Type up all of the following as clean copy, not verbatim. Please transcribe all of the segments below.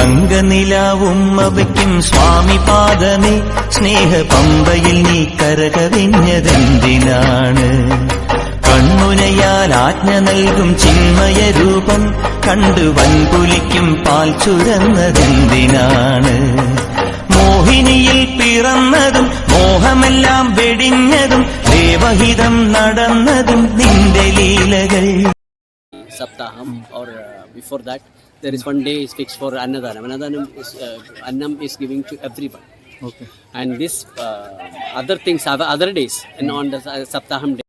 തങ്കനിലാവും അവയ്ക്കും സ്വാമി പാദമേ സ്നേഹപമ്പയിൽ നീ കരകവിഞ്ഞതെന്തിനാണ്? കൺമുനയാൽ ആജ്ഞ നൽകും ചിന്മയ രൂപം കണ്ടു വൻപുലിക്കും പാൽ ചുരന്നതെന്തിനാണ്? മോഹിനിയിൽ പിറന്നതും മോഹമെല്ലാം വെടിഞ്ഞതും ദേവഹിതം നടന്നതും നിന്റെ ലീലകൾ. Saptaham or before that there is one day is fixed for Annadanam. Annadanam is Annam is giving to everyone. Okay. And this other things have other days and on the Saptaham day.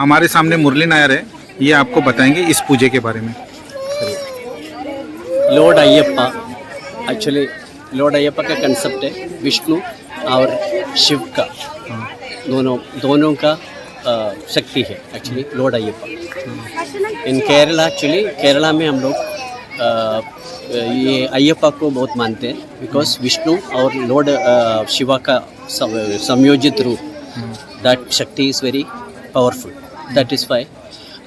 हमारे सामने मुरली नायर है, ये आपको बताएंगे इस पूजे के बारे में। Lord Ayyappa, actually Lord Ayyappa का कंसेप्ट है विष्णु और शिव का दोनों का शक्ति है एक्चुअली लॉर्ड अयप्पा। इन केरला, एक्चुअली केरला में हम लोग ये अयप्पा को बहुत मानते हैं बिकॉज विष्णु और लॉर्ड शिवा का संयोजित रूप, दैट शक्ति is very powerful. That is why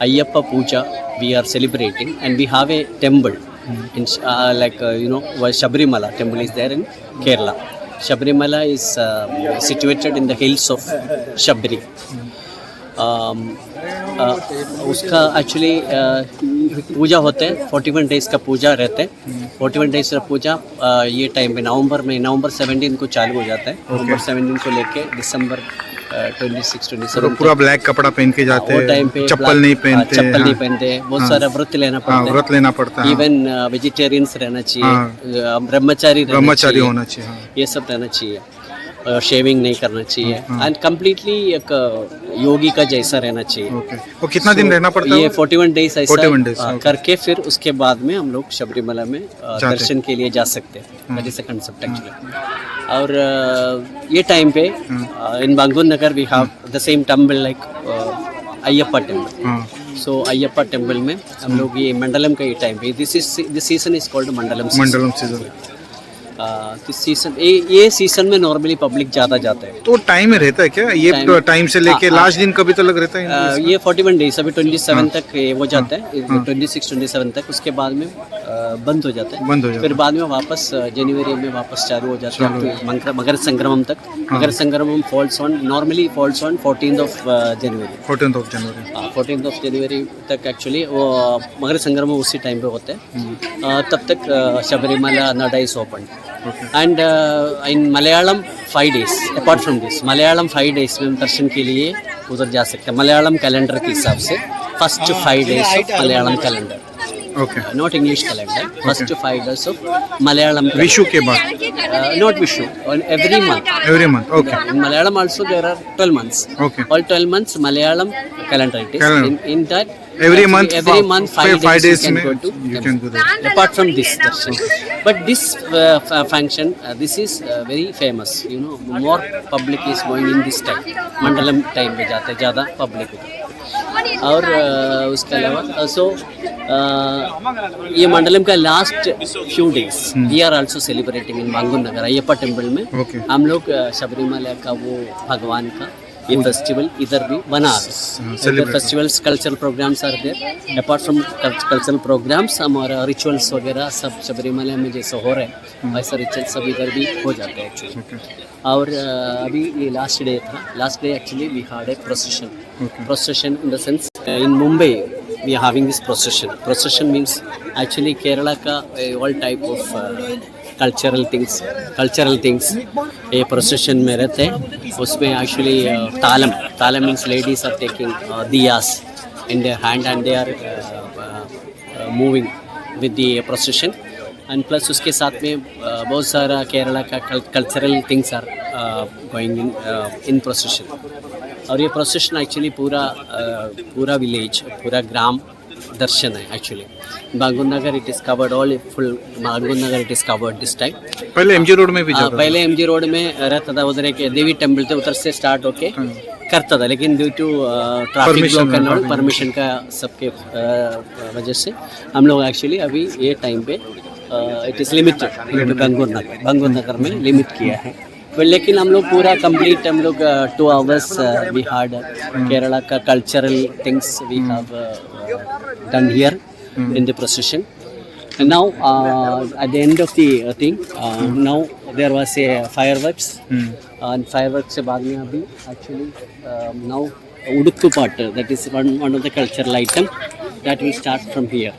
Ayyappa Puja we are celebrating, and we have a temple in Sabrimala temple is there in Kerala. Sabrimala is situated in the hills of Sabri. उसका actually पूजा होते हैं, 41 days का पूजा रहते हैं। 41 days का पूजा ये time पे नवंबर 17 को चालू हो जाता है। नवंबर 17 को लेके दिसंबर 26-27 पूरा ब्लैक कपड़ा पहन के जाते हैं, चप्पल नहीं पहनते, बहुत सारा व्रत लेना पड़ता है। इवन वेजिटेरियंस रहना चाहिए, ब्रह्मचारी होना चाहिए, ये सब रहना चाहिए, शेविंग नहीं करना चाहिए, एंड कम्प्लीटली एक योगी का जैसा रहना चाहिए। वो कितना दिन रहना पड़ता है? ये 41 डेज ऐसा करके फिर उसके बाद में हम लोग शबरीमला में दर्शन के लिए जा सकते हैं। That is a concept actually. और ये टाइम पे in Bangur Nagar we have the same temple like Ayyappa temple. So Ayyappa temple में हम लोग ये मंडलम का ये टाइम पे, this season is called Mandalam season. किस सीजन, ये सीजन में नॉर्मली पब्लिक ज़्यादा जाता है। तो टाइम में रहता है क्या ये टाइम से लेके लास्ट दिन कभी तक रहता है? ये 41 डेज, अभी 27 तक वो जाता है, 26-27 तक। उसके बाद में बंद हो जाता है, फिर बाद में वापस जनवरी में वापस चालू हो जाता है मकर संक्रमण तक। मकर संक्रमण normally falls on 14th of January। 14th of January तक एक्चुअली वो मकर संक्रमण उसी टाइम पे होता है। तब तक Sabarimala nada is open. And in Malayalam 5 days, apart from this Malayalam 5 days में दर्शन के लिए उधर जा सकते हैं। मलयालम कैलेंडर के हिसाब से first 5 days of Malayalam calendar, not English calendar, first 5 days of Malayalam. Vishu के बाद? Not Vishu, every month. Okay. In Malayalam also there are 12 months। All 12 months Malayalam calendar it is। In that every month 5 days you can go there, apart from this darshan. But this function, this is very famous, you know, more public is going in this time, Mandalam time पे जाते हैं ज़्यादा public. और उसके अलावा ये मंडलम का last few days we are also celebrating in Bangur Nagar Ayyappa temple में। हम लोग शबरीमला का वो भगवान का ये फेस्टिवल इधर भी बना रहे। Festivals, cultural programs are there. Apart from cultural programs हमारा रिचुअल्स वगैरह सब शबरीमला में जैसे हो रहे हैं वैसा रिचुअल्स सब इधर भी हो जाते हैं एक्चुअली। और अभी ये लास्ट डे था। Last day actually we had a procession in the sense in Mumbai we are having this procession means actually Kerala का all type of cultural things ये प्रोसेशन में रहते हैं। उसमें actually thalam means ladies are taking diyas in their hand and they are moving with the procession. And plus उसके साथ में बहुत सारा केरला का cultural things are going in procession. और ये प्रोसेशन एक्चुअली पूरा विलेज, पूरा ग्राम दर्शन है actually. Bangur Nagar it is covered, all full Bangur Nagar it is covered this time. पहले एमजी रोड में भी जाता था? पहले एमजी रोड में रहता था, उधर एक देवी टेम्पल थे, उधर से स्टार्ट होके करता था। लेकिन due to traffic block and permission का सबके वजह से हम लोग एक्चुअली अभी ये टाइम पे इट इज़ लिमिटेड बांगूर नगर में लिमिट किया है। लेकिन हम लोग पूरा कंप्लीट हम लोग 2 hours वी हैड केरला का cultural things we have done here in the procession. And now at the end of the thing now there was a fireworks and fireworks से बाद में अभी actually now Udukku part, that is one of the cultural item that will start from here.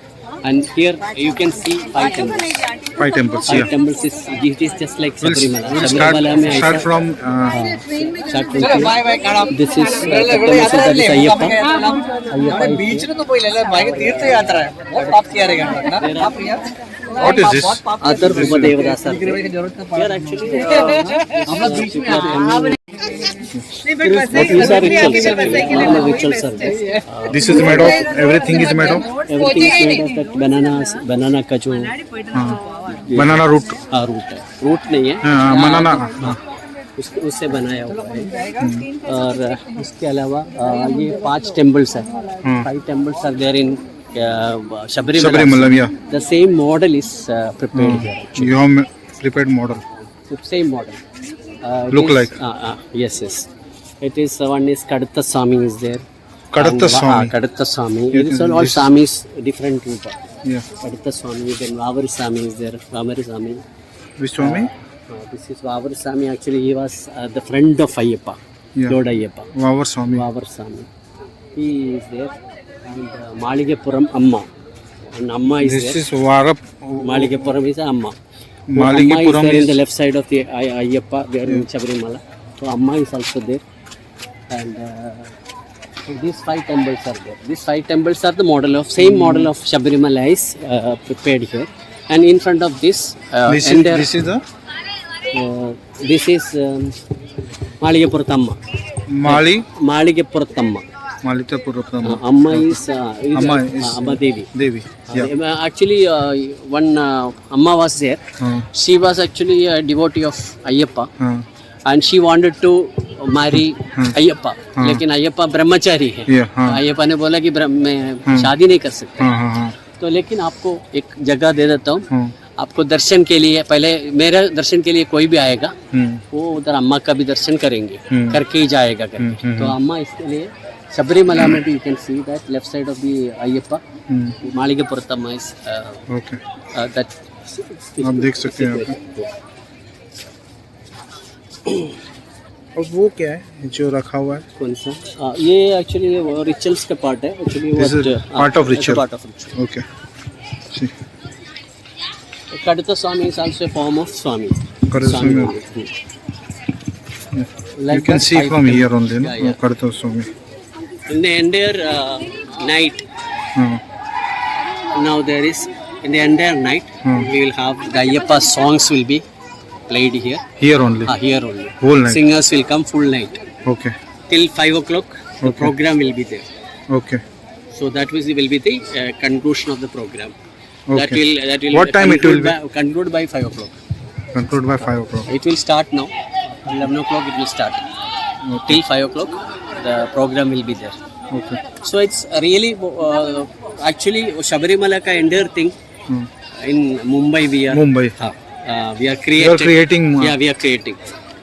And here you can see 5 temples. 5 temples, yeah. 5 temples it is just like Sabrimala. We'll start from here. This is that is Ayyappa. बीच में तो कोई ले ले भाई तीर्थ यात्रा है बहुत बात किया रहेगा आप यार। What is this? Other Upadevadas are there. Here actually हम लोग बीच में These are rituals. Normal rituals are there. This is made of, everything is made of Everything is made of that banana का जो banana root. रूट है, root नहीं है, Banana. उससे बनाया हुआ है। और इसके अलावा ये 5 टेम्पल्स है, 5 temples are there in Sabrimala, yeah. The same model is prepared here. You have prepared model. Same model. Look like. Yes. It is one is Kadatta Swami is there. Kadatta Swami. Kadatta Swami. It is all Swamis, different rupa. Yeah. Kadatta Swami, then Vavar Swami is there. Vavar Swami. Which Swami? This is Vavar Swami. Actually, he was the friend of Ayyappa. Yeah. Lord Ayyappa. Vavar Swami. Vavar Swami. He is there. And Maligepuram Amma. And Amma is This there. is Varap. Maligepuram is Amma. Maligepuram Amma is there is in the left side of the Ayyappa, there in Sabrimala. So Amma is also there. And so these 5 temples are there. These 5 temples are the model of, same model of Sabrimala is prepared here. And in front of this, This is the this is Maligepuram Mali. Maligepuram. Malitapurapam. Amma is Amma is Amma Devi. Devi. Yeah. Actually, one Amma was there. She was actually a devotee of Ayyappa, and she wanted to marry Ayyappa. लेकिन अय्यप्पा ब्रह्मचारी है। अय्यप्पा ने बोला कि मैं शादी नहीं कर सकता। तो लेकिन आपको एक जगह दे देता हूँ, आपको दर्शन के लिए, पहले मेरा दर्शन के लिए कोई भी आएगा वो उधर अम्मा का भी दर्शन करेंगे, करके ही जाएगा करके। तो अम्मा इसके लिए Sabrimala में भी you can see that left side of the Ayyappa, Maligepuram is Okay. that. आप देख सकते हैं यहाँ पे। और वो क्या है जो रखा हुआ है? कौन सा? ये एक्चुअली रिचुअल्स का पार्ट है। Actually This is part of ritual. Part of ritual. Okay. See. Kadatta Swami is also a form of Swami. Kadatta Swami. You can see from here only, no? Yeah. Kadatta Swami. In the entire night, now there is, in the entire night, we will have the Ayyappa songs will be played here. Here only. Here only. Whole night. Singers will come full night. Okay. Till 5 o'clock, the program will be there. Okay. So that will be the conclusion of the program. Okay. That will What time it will be? Conclude by 5 o'clock. Conclude by 5 o'clock. It will start now. 11 o'clock it will start. Till 5 o'clock, the program will be there. Okay. So it's really, actually, Sabrimala ka entire thing in Mumbai we are. Mumbai. We are creating. You are creating. Yeah, we are creating.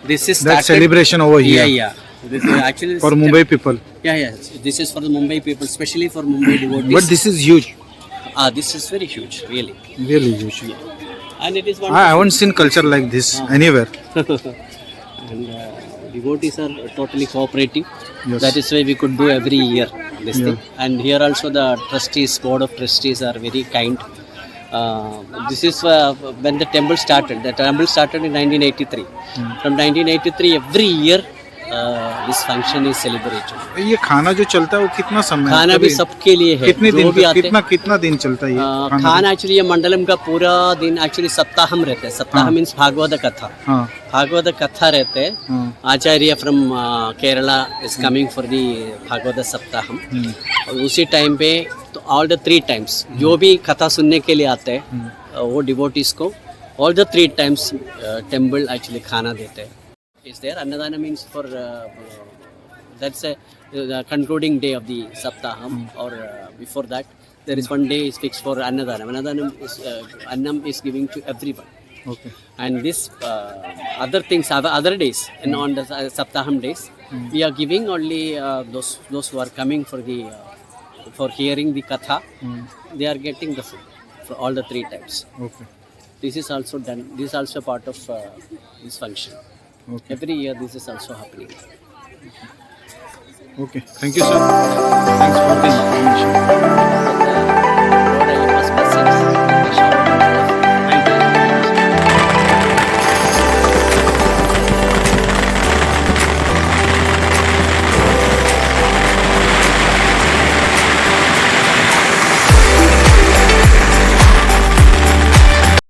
This is That started, celebration over here. Yeah. This is actually For Mumbai people. Yeah. This is for the Mumbai people, especially for Mumbai devotees. But this is huge. This is very huge, really. Really huge. And it is one. I haven't seen culture like this anywhere. And devotees are totally cooperative. Yes. That is why we could do every year this thing. And here also the trustees, board of trustees are very kind. This is when the temple started. The temple started in 1983. From 1983, every year this function is celebrated. ये खाना जो चलता है वो कितना समय? खाना भी सबके लिए है। कितने जो दिन? भी आते कितना दिन चलता है ये? खाना एक्चुअली ये मंडलम का पूरा दिन एक्चुअली सप्ताहम रहते हैं। सप्ताह मीन्स भागवत कथा। भागवत कथा रहते हैं। Acharya from Kerala is coming for the Bhagavat saptaham. और उसी टाइम पे तो ऑल द 3 टाइम्स जो भी कथा सुनने के लिए आते हैं वो डिवोटीज को all the 3 times temple actually खाना देते हैं। Is there Annadana means for that's the concluding day of the Saptaham or before that there is one day is fixed for Annadana. Annadana is Annam is giving to everyone. Okay. And this other things other days and on the Saptaham days we are giving only those who are coming for the for hearing the katha they are getting the food for all the 3 times. Okay. This is also done. This is also part of this function. Okay. Every year this is also happening. Okay. Thank you, sir. Thanks for the information.